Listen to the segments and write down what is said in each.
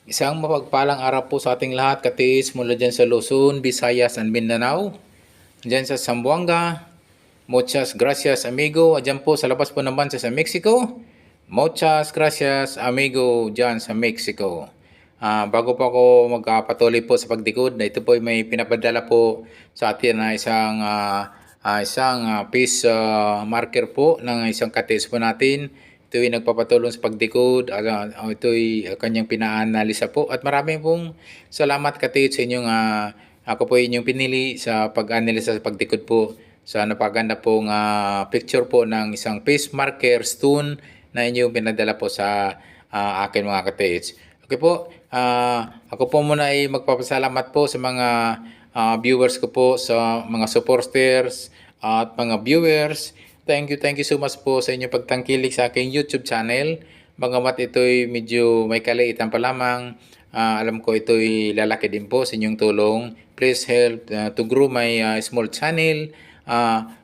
Isang mapagpalang araw po sa ating lahat, katiis mula dyan sa Luzon, Visayas, and Mindanao. Dyan sa Zamboanga, muchas gracias amigo. Dyan po sa labas po ng bansa sa Mexico, muchas gracias amigo dyan sa Mexico. Bago po ako magpatuloy po sa pagdikod, na ito po ay may pinapadala po sa atin na isang peace marker po ng isang katiis po natin. Ito ay nagpapatulong sa pagdikod. Ito ay kanyang pinaanalisa po. At maraming pong salamat katiis sa inyong ako po inyong pinili sa pag-analisa sa pagdikod po sa napaganda pong picture po ng isang peace marker stone na inyong pinadala po sa akin mga katiis. Okay po, ako po muna ay magpapasalamat po sa mga viewers ko po, sa mga supporters at mga viewers. Thank you so much po sa inyong pagtangkilik sa aking YouTube channel. Bagamat ito'y medyo may kaliitan pa lamang, alam ko ito'y lalaki din po sa inyong tulong. Please help to grow my small channel,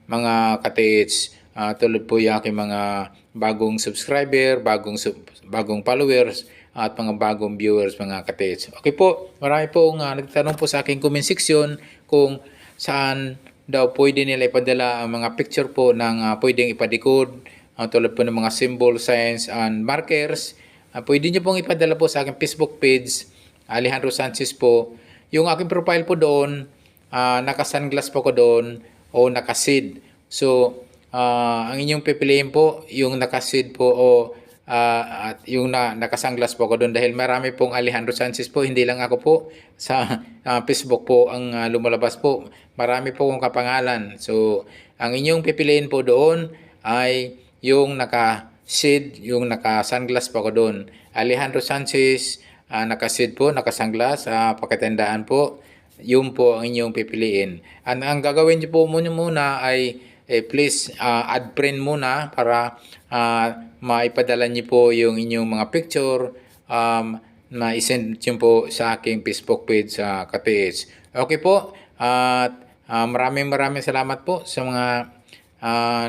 mga katiits. Tulad po yung aking mga bagong subscriber, bagong followers, at mga bagong viewers mga katiits. Okay po, marami po nagtanong po sa aking comment section kung saan daw pwede nila ipadala ang mga picture po ng pwedeng ipadikod, tulad po ng mga symbol, signs, and markers. Pwede nyo pong ipadala po sa aking Facebook page, Alejandro Sanchez po. Yung aking profile po doon, naka-sunglass po ko doon o naka-seed. So, ang inyong pipiliin po, yung naka-seed po o at yung nakasanglas po ako doon dahil marami pong Alejandro Sanchez po, hindi lang ako po sa Facebook po ang lumalabas po. Marami po kong kapangalan. So, ang inyong pipiliin po doon ay yung naka-seed, yung naka-sunglass po ako doon. Alejandro Sanchez, naka-seed po, naka-sunglass, pakitandaan po. Yun po ang inyong pipiliin. Ang gagawin niyo po muna ay please add friend muna para maipadala niyo po yung inyong mga picture, ma-send niyo po sa aking Facebook page sa katiis. Okay po, at maraming salamat po sa mga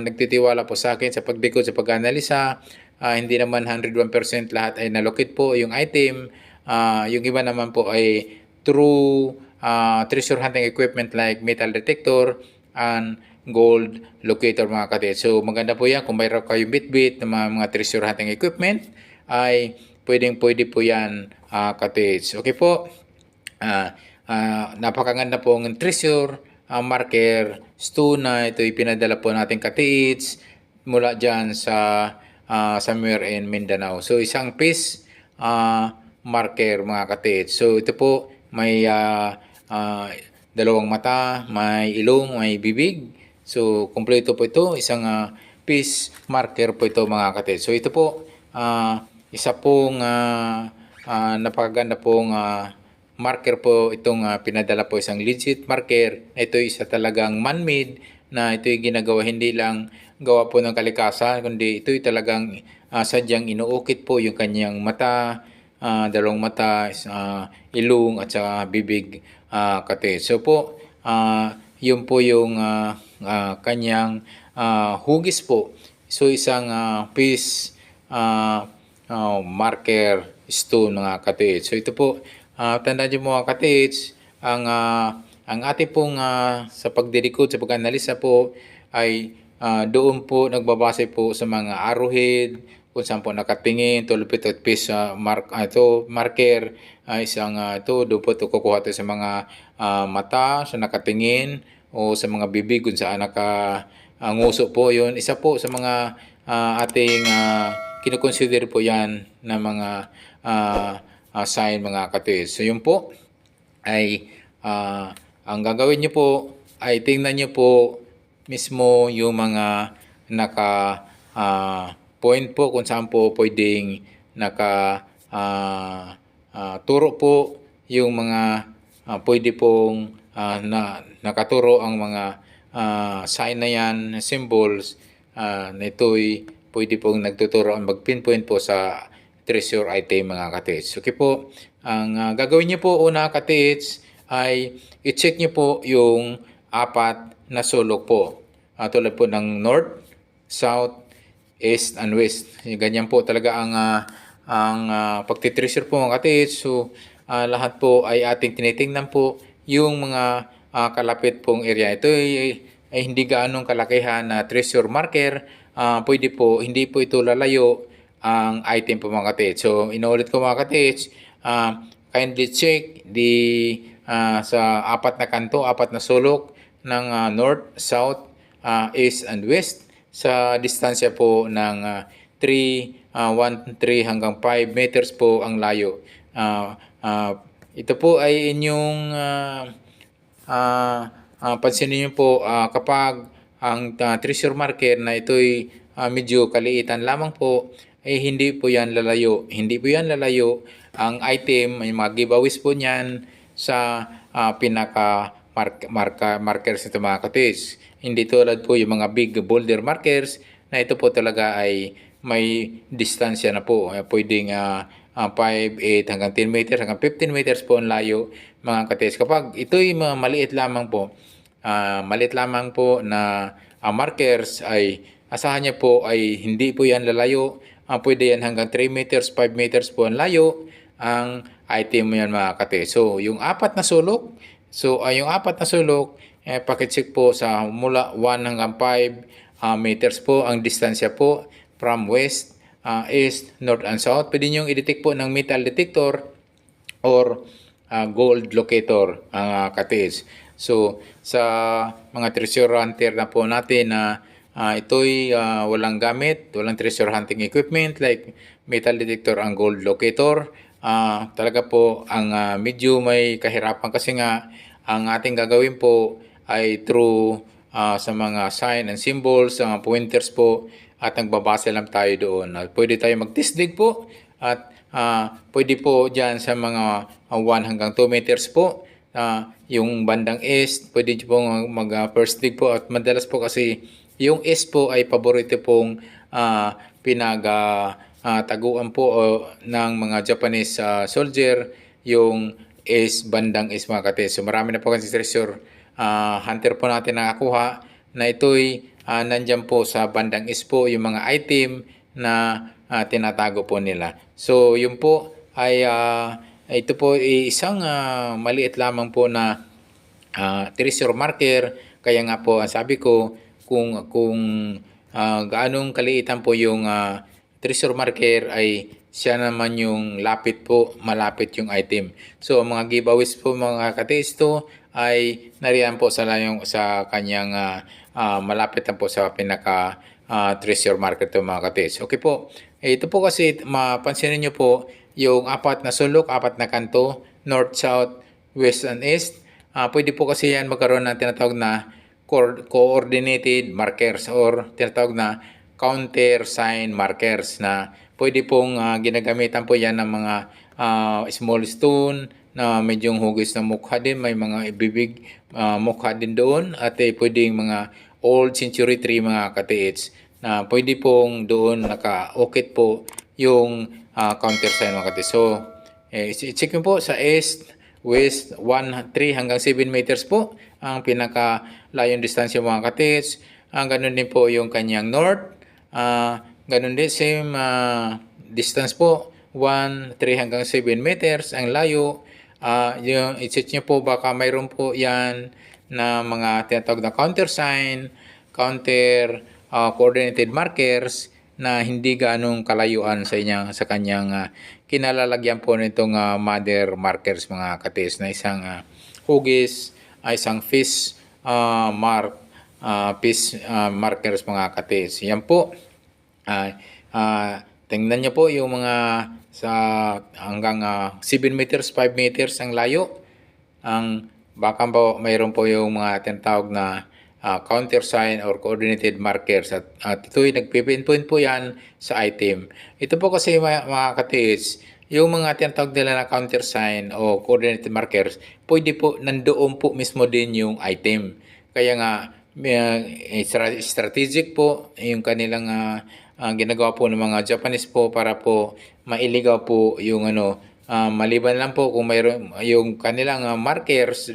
nagtitiwala po sa akin sa pagdikod, sa pag-analisa. Hindi naman 101% lahat ay nalokit po yung item. Yung iba naman po ay through treasure hunting equipment like metal detector and gold locator mga katiits. So maganda po yan kung mayroon kayong bitbit ng mga treasure hunting equipment ay pwede po yan katiits. Okay po, napakaganda po ng treasure marker stone na ito ipinadala po natin katiits mula dyan sa somewhere in Mindanao. So isang piece marker mga katiits. So ito po may dalawang mata, may ilong, may bibig. So, kumpleto po ito. Isang piece marker po ito mga katiits. So, ito po, isa pong napakaganda pong marker po itong pinadala po isang legit marker. Ito isa talagang man-made na ito'y ginagawa hindi lang gawa po ng kalikasan, kundi ito'y talagang sadyang inuukit po yung kanyang mata, dalawang mata, ilong at saka bibig katiits. So po, yun po yung kanyang hugis po. So isang piece marker stone mga katiits. So ito po, tandaan niyo mga katiits, ang ating pong sa pagdidikod, sa pag-analisa po ay doon po nagbabase po sa mga arrowhead, kung saan po nakatingin, tulad po ito piece marker, isang doon po ito kukuha ito sa mga mata, sa nakatingin, o sa mga bibig kung saan nguso po yun. Isa po sa mga ating kinukonsider po yan na mga sign mga katiits. So yun po ay ang gagawin nyo po ay tingnan nyo po mismo yung mga point po kung saan po pwedeng turo po yung mga pwede pong nakaturo ang mga sign na yan, symbols na ito'y pwede pong nagtuturo ang mag-pinpoint po sa treasure item mga katiits. Okay po, ang gagawin niyo po una katiits ay i-check niyo po yung apat na sulok po. Tulad po ng north, south, east, and west. Ganyan po talaga ang ang pagtitreasure po mga katiits. So lahat po ay ating tinitingnan po yung mga kalapit pong area. Ito ay hindi gaanong kalakihan na treasure marker. Pwede po, hindi po ito lalayo ang item po mga katiits. So inuulit ko mga katiits, kindly check sa apat na kanto, apat na sulok ng north, south, east and west sa distansya po ng 1, 3 hanggang 5 meters po ang layo. Ito po ay inyong pansinin niyo po kapag ang treasure marker na ito'y medyo kaliitan lamang po, eh hindi po yan lalayo. Hindi po yan lalayo. Ang item, may mga giveaways po niyan sa markers nito mga katiits. Hindi tulad po yung mga big boulder markers na ito po talaga ay may distansya na po. Pwedeng 5, 8 hanggang 10 meters hanggang 15 meters po ang layo mga katiits. Kapag ito'y maliit lamang po na markers ay asahan niya po ay hindi po yan lalayo. Pwede yan hanggang 3 meters, 5 meters po ang layo ang item mo yan mga katiits. So yung apat na sulok, pakicheck po sa mula 1 hanggang 5 meters po ang distansya po from west, east, north, and south. Pwede nyo i-detect po ng metal detector or gold locator ang katiits. So sa mga treasure hunter na po natin na ito'y walang gamit, walang treasure hunting equipment like metal detector ang gold locator, talaga po ang medyo may kahirapan kasi nga ang ating gagawin po ay through sa mga sign and symbols, sa mga pointers po at nagbabase lang tayo doon. Pwede tayo mag-test-dig po at pwede po dyan sa mga 1 hanggang 2 meters po. Yung bandang east, pwede po mag-first dig po at madalas po kasi yung east po ay paborito pong taguan po ng mga Japanese soldier, yung bandang east mga katiits. So marami na po kasi treasure hunter po natin nakakuha na ito'y nandyan po sa bandang east po yung mga item na tinatago po nila. So yun po ay ito po isang maliit lamang po na treasure marker. Kaya nga po ang sabi ko kung gaanong kaliitan po yung treasure marker ay siya naman yung malapit yung item. So ang mga giveaways po mga katiits to ay nariyan po sa kanyang malapit lang po sa pinaka treasure marker to mga katiits. Okay po. Ito po kasi mapansinin nyo po yung apat na sulok, apat na kanto, north, south, west, and east. Pwede po kasi yan magkaroon ng tinatawag na coordinated markers or tinatawag na counter-sign markers na pwede pong ginagamitan po yan ng mga small stone na medyong hugis na mukha din. May mga ibibig mukha din doon at pwedeng mga old century tree mga katiits na pwede pong doon naka-okit po yung counter-sign mga katiits. So, check nyo po sa east, west, 1, 3 hanggang 7 meters po ang pinaka-layong distansya mga katiits. Ganun din po yung kanyang north. Ganun din same distance po, 1, 3 hanggang 7 meters ang layo. Yung i-check nyo po baka mayroon po yan na mga tinatawag na counter-sign, coordinated markers na hindi ganong kalayuan sa kanyang kinalalagyan po nitong mother markers mga katiits na isang hugis, isang fish markers mga katiits. Yan po. Tingnan niyo po yung mga sa hanggang 7 meters, 5 meters ang layo. Baka po mayroon po yung mga tinatawag na countersign or coordinated markers at ito'y nagpipinpoint po yan sa item. Ito po kasi mga katiits, yung mga tinatawag nila na countersign o coordinated markers, pwede po nandoon po mismo din yung item. Kaya nga strategic po yung kanilang ginagawa po ng mga Japanese po para po mailigaw po yung maliban lang po kung mayroon yung kanilang markers,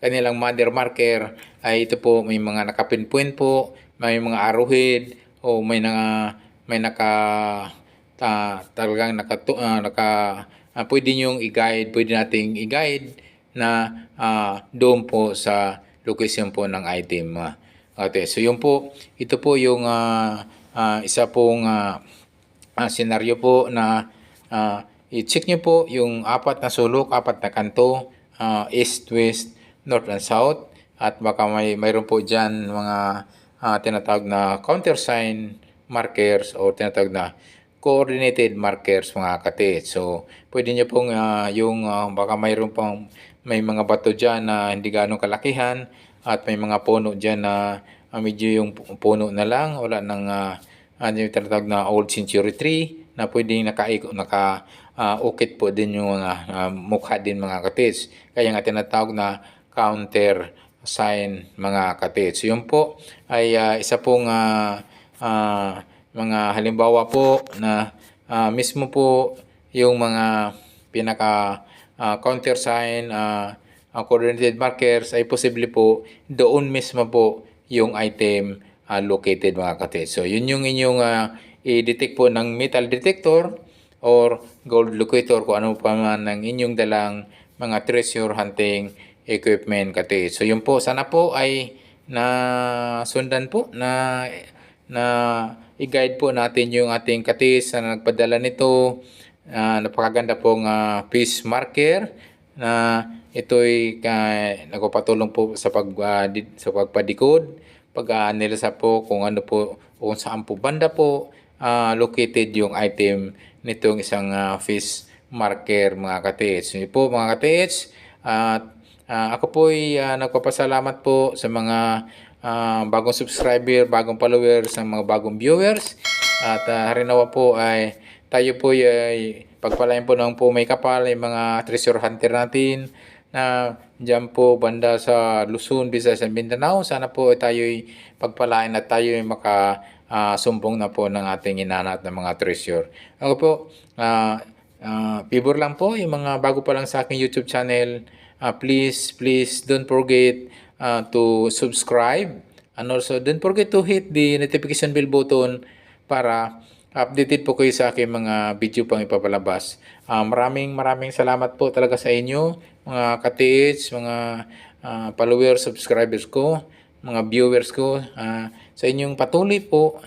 kanilang mother marker ay ito po may mga nakapinpoint po, may mga arrowhead o may naka talagang pwede niyong i-guide, pwede nating i-guide na doon po sa location po ng item. Okay, so yun po, ito po yung isa pong senaryo po na i-check nyo po yung apat na sulok, apat na kanto, east, west, north, and south. At baka mayroon po dyan mga tinatawag na countersign markers o tinatawag na coordinated markers mga kate. So, pwede nyo pong baka mayroon pang may mga bato dyan na hindi ganong kalakihan at may mga puno dyan na medyo yung puno na lang, wala nang yung tinatawag na old century tree na pwedeng ukit po din yung mga mukha din mga katits. Kaya nga tinatawag na counter sign mga katits. So yun po ay isa pong mga halimbawa po na mismo po yung mga pinaka counter sign coordinated markers ay posible po doon mismo po yung item located mga katits. So yun yung inyong i-detect po ng metal detector or gold locator kung ano pa man ang inyong dalang mga treasure hunting equipment katits. So yun po, sana po ay sundan po na i-guide po natin yung ating katits na nagpadala nito. Napakaganda pong fish marker na ito'y nagpapatulong po sa pagpadikod, pag-analisa po kung ano po, kung saan po banda po located yung item nitong isang fish marker mga katits. Yun po mga katits, ako po ay nagpapasalamat po sa mga bagong subscriber, bagong followers, sa mga bagong viewers. At harinawa po ay tayo po ay pagpalain po ng po may kapal yung mga treasure hunter natin na dyan po banda sa Luzon, Visayas, and Mindanao. Sana po tayo ay pagpalain at tayo ay sumbong na po ng ating inanat ng mga treasure. Ako po, favor lang po yung mga bago pa lang sa aking YouTube channel. Please don't forget to subscribe, and also don't forget to hit the notification bell button para updated po kayo sa aking mga video pang ipapalabas. Maraming salamat po talaga sa inyo mga ka-TH, mga followers, subscribers ko, mga viewers ko, sa inyong patuloy po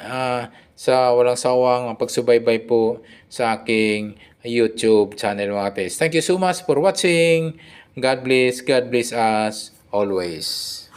sa walang sawang pagsubaybay po sa aking YouTube channel mga ka-TH. Thank you so much for watching. God bless us always.